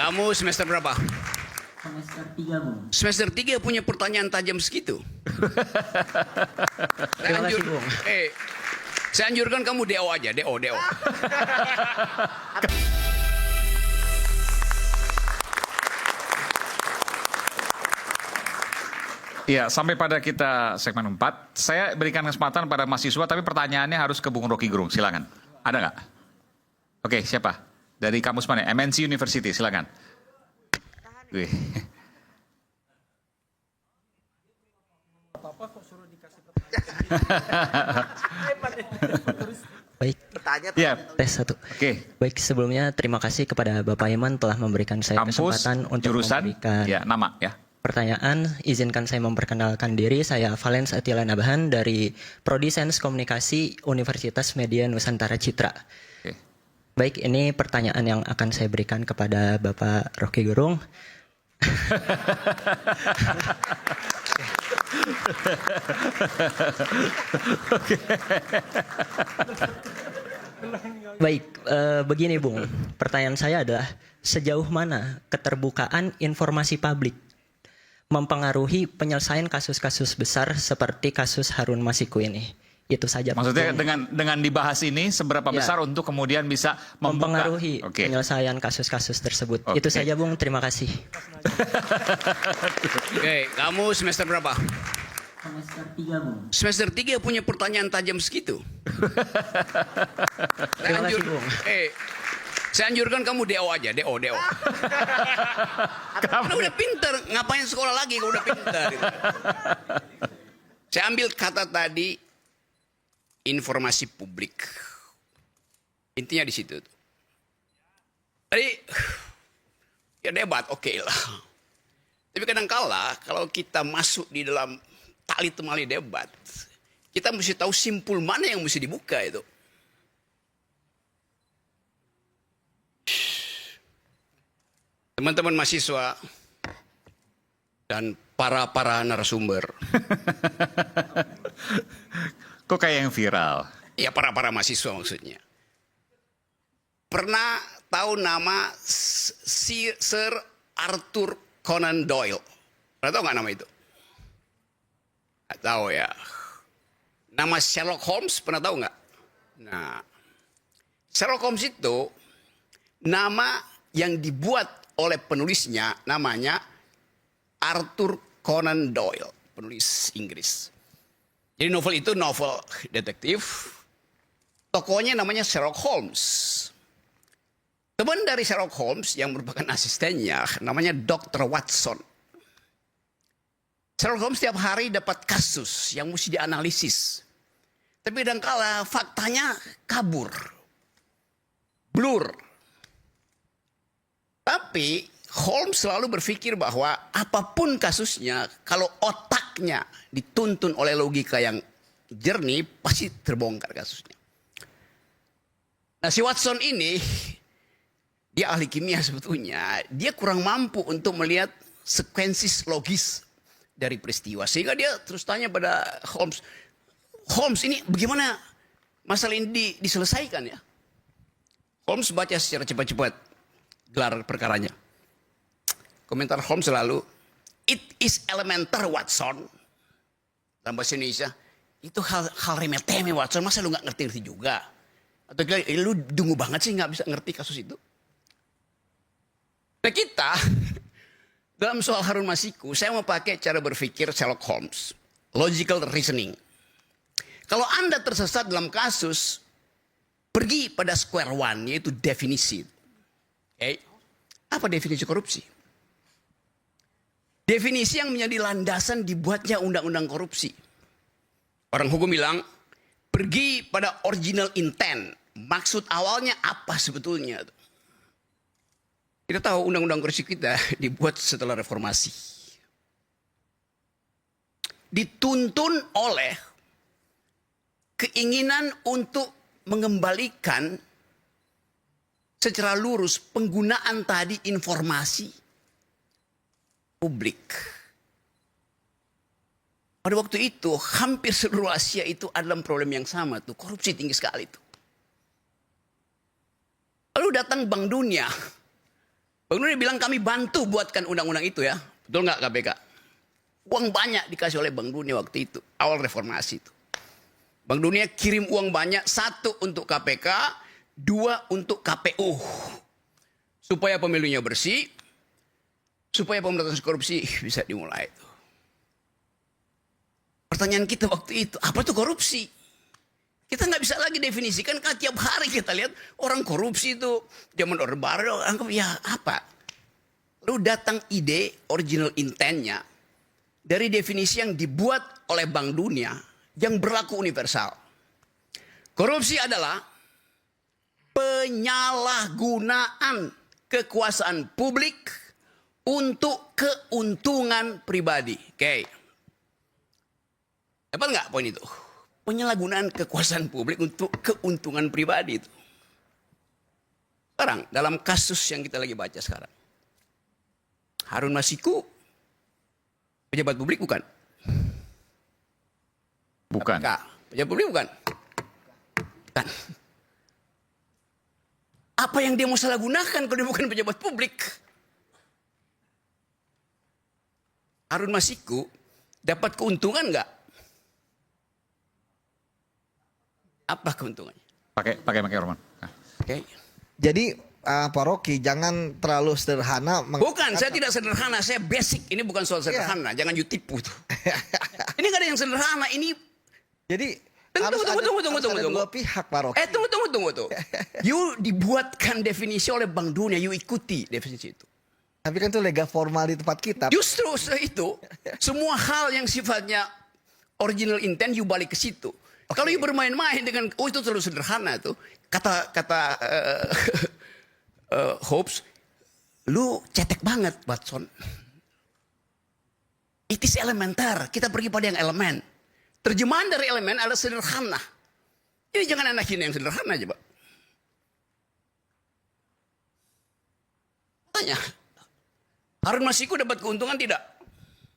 Kamu semester berapa? Semester 3, Bung. Semester 3 punya pertanyaan tajam segitu. Terima kasih, Bung. Saya anjurkan kamu DO aja, DO. Ya, sampai pada kita segmen 4. Saya berikan kesempatan pada mahasiswa, tapi pertanyaannya harus ke Bung Rocky Gerung. Silakan. Ada nggak? Oke, siapa? Dari kampus mana? MNC University, silakan. Wih. Baik, Ya, tes satu. oke. Baik, sebelumnya terima kasih kepada Bapak Iman telah memberikan saya Kampus, kesempatan untuk jurusan, memberikan ya, nama, ya. pertanyaan. Izinkan saya memperkenalkan diri. Saya Valens Atilan Abahan dari Prodi Sains Komunikasi Universitas Media Nusantara Citra. Oke. Baik, ini pertanyaan yang akan saya berikan kepada Bapak Rocky Gerung. Baik, begini Bung. Pertanyaan saya adalah sejauh mana keterbukaan informasi publik mempengaruhi penyelesaian kasus-kasus besar seperti kasus Harun Masiku ini? Itu saja. Maksudnya Bung. dengan dibahas ini seberapa Ya. besar untuk kemudian bisa Mempengaruhi Oke. penyelesaian kasus-kasus tersebut. Oke. Itu saja Bung, terima kasih. Oke, kamu semester berapa? Semester 3, Bung. Semester 3 punya pertanyaan tajam segitu. Terima kasih, Bung. Saya anjurkan kamu DO aja, DO. Karena udah pinter, ngapain sekolah lagi kalau udah pinter. Gitu. Saya ambil kata tadi, informasi publik. Intinya di situ. Tadi, ya debat oke lah. Tapi kadangkala kalau kita masuk di dalam tali temali debat, kita mesti tahu simpul mana yang mesti dibuka itu. Teman-teman mahasiswa dan para narasumber. Kok kayak yang viral? Ya para mahasiswa maksudnya. Pernah tahu nama Sir Arthur Conan Doyle? Pernah tahu nggak nama itu? Nggak tahu ya. Nama Sherlock Holmes pernah tahu nggak? Nah, Sherlock Holmes itu nama yang dibuat oleh penulisnya, namanya Arthur Conan Doyle, penulis Inggris. Jadi novel itu novel detektif. Tokohnya namanya Sherlock Holmes. Teman dari Sherlock Holmes yang merupakan asistennya namanya Dr. Watson. Sherlock Holmes setiap hari dapat kasus yang mesti dianalisis. Tapi kadangkala faktanya kabur. Blur. Tapi Holmes selalu berpikir bahwa apapun kasusnya, kalau otaknya dituntun oleh logika yang jernih, pasti terbongkar kasusnya. Nah si Watson ini, dia ahli kimia sebetulnya, dia kurang mampu untuk melihat sekuensis logis dari peristiwa. Sehingga dia terus tanya pada Holmes, Holmes ini bagaimana masalah ini diselesaikan ya? Holmes baca secara cepat-cepat gelar perkaranya. Komentar Holmes selalu, it is elementar Watson. Dalam bahasa Indonesia, itu hal remeh-temeh Watson, masa lu gak ngerti juga? Atau lu dungu banget sih gak bisa ngerti kasus itu? Nah kita, dalam soal Harun Masiku, saya mau pakai cara berpikir Sherlock Holmes. Logical reasoning. Kalau Anda tersesat dalam kasus, pergi pada square one, yaitu definisi. Okay. Apa definisi korupsi? Definisi yang menjadi landasan dibuatnya undang-undang korupsi. Orang hukum bilang, pergi pada original intent. Maksud awalnya apa sebetulnya? Kita tahu undang-undang korupsi kita dibuat setelah reformasi. Dituntun oleh keinginan untuk mengembalikan secara lurus penggunaan tadi informasi publik. Pada waktu itu hampir seluruh Asia itu adalah problem yang sama tuh, korupsi tinggi sekali tuh. Lalu datang Bank Dunia Bang Dunia bilang kami bantu buatkan undang-undang itu ya. Betul nggak KPK? Uang banyak dikasih oleh Bang Dunia waktu itu. Awal reformasi itu. Bang Dunia kirim uang banyak. 1 untuk KPK. 2 untuk KPU. Supaya pemilunya bersih. Supaya pemberantasan korupsi bisa dimulai. Pertanyaan kita waktu itu. Apa tuh korupsi? Kita nggak bisa lagi definisikan. Karena tiap hari kita lihat orang korupsi itu. Zaman Orde Baru. Anggap ya apa? Lalu datang ide original intentnya. Dari definisi yang dibuat oleh Bank Dunia yang berlaku universal. Korupsi adalah penyalahgunaan kekuasaan publik untuk keuntungan pribadi. Oke. Dapat nggak poin itu? Penyalahgunaan kekuasaan publik untuk keuntungan pribadi itu. Sekarang dalam kasus yang kita lagi baca sekarang. Harun Masiku pejabat publik bukan? Bukan. KPK, pejabat publik bukan? Bukan. Apa yang dia mau salah gunakan kalau dia bukan pejabat publik? Harun Masiku dapat keuntungan nggak? Apa keuntungannya? Pakai Roman. Nah. Oke. Jadi Pak Rocky jangan terlalu sederhana. Bukan, saya tidak sederhana, saya basic. Ini bukan soal sederhana, jangan you tipu tuh. Ini gak ada yang sederhana, ini. Jadi Tunggu. ada dua pihak Pak Rocky. Tunggu tuh. You dibuatkan definisi oleh Bank Dunia, you ikuti definisi itu. Tapi kan itu lega formal di tempat kita. Justru itu, semua hal yang sifatnya original intent, you balik ke situ. Kalau you bermain-main dengan, oh itu terlalu sederhana tuh. Kata Hobbes, lu cetek banget, Watson. It is elementer. Kita pergi pada yang elemen. Terjemahan dari elemen adalah sederhana. Jadi jangan enakin yang sederhana aja, Pak. Tanya, Harun Masiku dapat keuntungan tidak?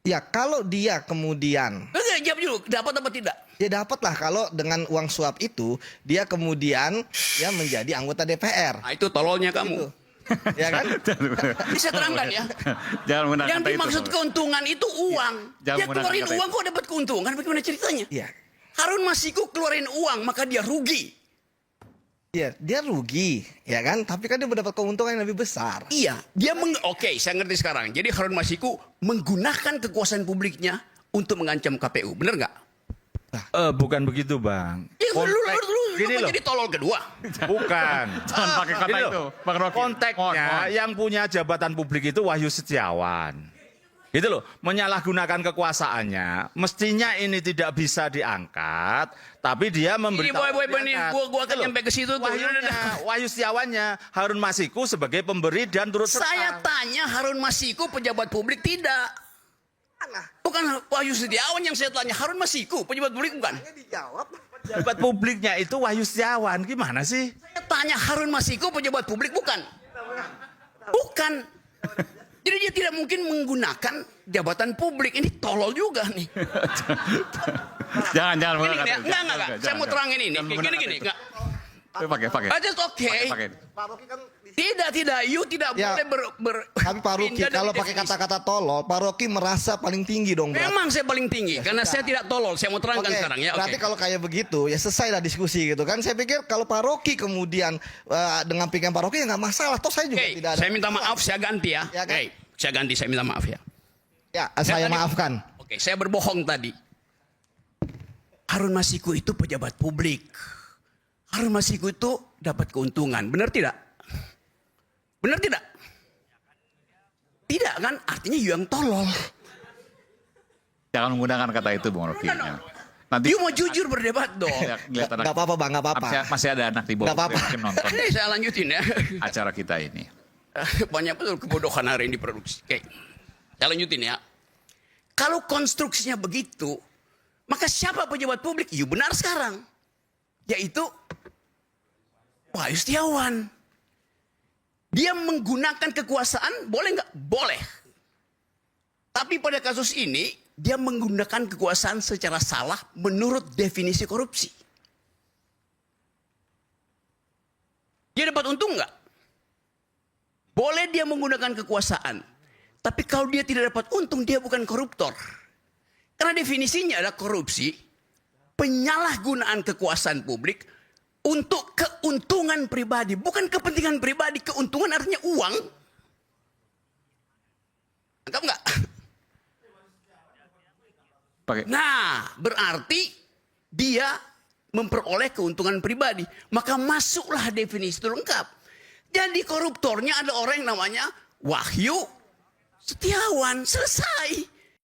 Ya kalau dia kemudian Enggak, jawab dulu, dapat apa tidak? dia dapat lah kalau dengan uang suap itu dia kemudian ya menjadi anggota DPR. Nah, itu tololnya kamu. Gitu. Ya kan? Bisa terangkan ya. Jangan menggunakan Yang kata itu. dimaksud keuntungan itu uang. Jangan Dia menggunakan keluarin kata uang itu. kok dapat keuntungan? Bagaimana ceritanya? Iya. Harun Masiku keluarin uang maka dia rugi. Iya, dia rugi, ya kan? Tapi kan dia mendapat keuntungan yang lebih besar. Iya, dia Oke, saya ngerti sekarang. Jadi Harun Masiku menggunakan kekuasaan publiknya untuk mengancam KPU. Bener nggak? Bukan begitu, Bang. Ya, lu Gini kan loh. jadi tolol kedua. Bukan. Jangan pakai kata Gini itu, loh. Bang Rocky. Konteksnya Mohon. yang punya jabatan publik itu Wahyu Setiawan. Gitu loh, menyalahgunakan kekuasaannya. Mestinya ini tidak bisa diangkat, tapi dia Ini memberi. boy, gua akan nyampe ke situ tuh. Wahyu Setiawannya Harun Masiku sebagai pemberi dan turut serta. Saya tanya Harun Masiku pejabat publik tidak. Bukan Wahyu Setiawan yang saya tanya. Harun Masiku pejabat publik bukan? Pejabat publiknya itu Wahyu Setiawan. Gimana sih? Saya tanya Harun Masiku pejabat publik bukan? Bukan. Jadi dia tidak mungkin menggunakan jabatan publik. Ini tolol juga nih. Jangan Gini, menggunakan gini, kata itu. enggak. Saya mau terangin ini. Gini. Enggak. Pakai. It's okay. Pakai. Tidak. You tidak Ya, boleh Tapi Pak Rocky pindah dari kalau pakai definisi. kata-kata tolol, Pak Rocky merasa paling tinggi dong. berarti. Memang saya paling tinggi. Karena saya tidak tolol. Saya mau terangkan Oke, sekarang ya. berarti Oke. kalau kayak begitu ya selesai lah diskusi gitu kan. Saya pikir kalau Pak Rocky kemudian dengan pikiran Pak Rocky ya nggak masalah. Toh saya juga Oke, tidak ada. saya minta maaf. Saya ganti ya. Ya kan? Oke, saya ganti. Saya minta maaf ya. Ya, saya tadi- maafkan. Oke, saya berbohong tadi. Harun Masiku itu pejabat publik. Harun Masiku itu dapat keuntungan. Benar tidak? Benar tidak? Tidak kan? Artinya you yang tolol. Jangan menggunakan kata itu, Bung Rocky. No. Nanti You mau jujur berdebat dong. lihat anak. Nggak apa-apa bang, nggak apa-apa. Masih ada anak di bawah Nggak apa-apa. mungkin nonton Ini saya lanjutin ya. acara kita ini. Banyak betul kebodohan hari ini diproduksi. Oke, saya lanjutin ya. Kalau konstruksinya begitu, maka siapa pejabat publik? You benar sekarang. Yaitu Wahyu Setiawan. Dia menggunakan kekuasaan, boleh nggak? Boleh. Tapi pada kasus ini, dia menggunakan kekuasaan secara salah menurut definisi korupsi. Dia dapat untung nggak? Boleh dia menggunakan kekuasaan. Tapi kalau dia tidak dapat untung, dia bukan koruptor. Karena definisinya adalah korupsi, penyalahgunaan kekuasaan publik untuk keuntungan pribadi. Bukan kepentingan pribadi, keuntungan artinya uang. Anggap nggak? Pakai. Nah, berarti dia memperoleh keuntungan pribadi. Maka masuklah definisi itu lengkap. Jadi koruptornya ada orang yang namanya Wahyu Setiawan. Selesai.